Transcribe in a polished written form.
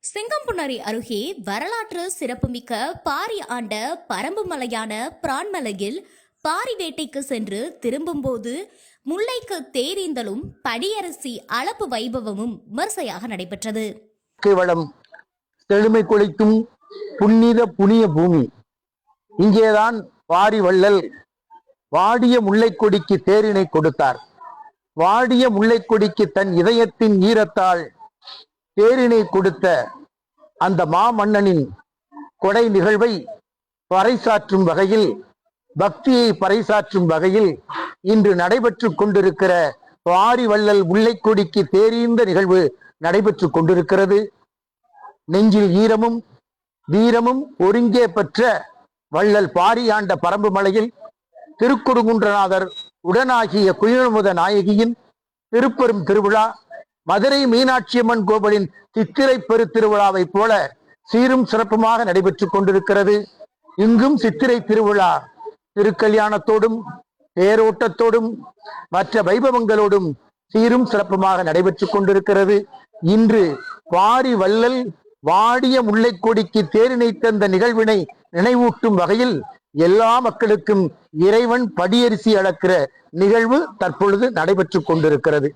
சிங்கம்புணரி அருகே வரலாற்று சிறப்புமிக்க பாரி ஆண்ட பரம்பு மலையான பிரான்மலையில் பாரி வேட்டைக்கு சென்று திரும்பும்போது முல்லைக்கு தேரீந்தலும் படியரசி அளப்பு வைபவமும் விமர்சையாக நடைபெற்றது. வளம் செழுமை கொளிக்கும் புண்ணிய பூமி. இங்கேதான் பாரி வள்ளல் வாடிய முல்லைக்கொடிக்கு தேரினை கொடுத்தார். வாடிய முல்லைக்கொடிக்கு தன் இதயத்தின் ஈரத்தால் தேரினை கொடுத்த அந்த மாமன்னனின் கொடை நிகழ்வை பறைசாற்றும் வகையில், பக்தியை பறைசாற்றும் வகையில் இன்று நடைபெற்று கொண்டிருக்கிற பாரி வள்ளல் முல்லைக்கொடிக்கு தேரீந்த நிகழ்வு நடைபெற்று கொண்டிருக்கிறது. நெஞ்சில் ஈரமும் வீரமும் ஒருங்கே பெற்ற வள்ளல் பாரி ஆண்ட பரம்பு மலையில் திருக்குறுங்குன்றநாதர் உடனாகிய குயிலமுத நாயகியின் திருப்பெரும் திருவிழா மதுரை மீனாட்சியம்மன் கோவிலின் சித்திரை பெரு திருவிழாவை போல சீரும் சிறப்புமாக நடைபெற்றுக் கொண்டிருக்கிறது. இங்கும் சித்திரை திருவிழா திருக்கல்யாணத்தோடும் தேரோட்டத்தோடும் மற்ற வைபவங்களோடும் சீரும் சிறப்புமாக நடைபெற்றுக் கொண்டிருக்கிறது. இன்று பாரி வள்ளல் வாடிய முல்லைக்கொடிக்கு தேரினை தந்த நிகழ்வினை நினைவூட்டும் வகையில் எல்லா மக்களுக்கும் இறைவன் படியரிசி அளக்கிற நிகழ்வு தற்பொழுது நடைபெற்றுக் கொண்டிருக்கிறது.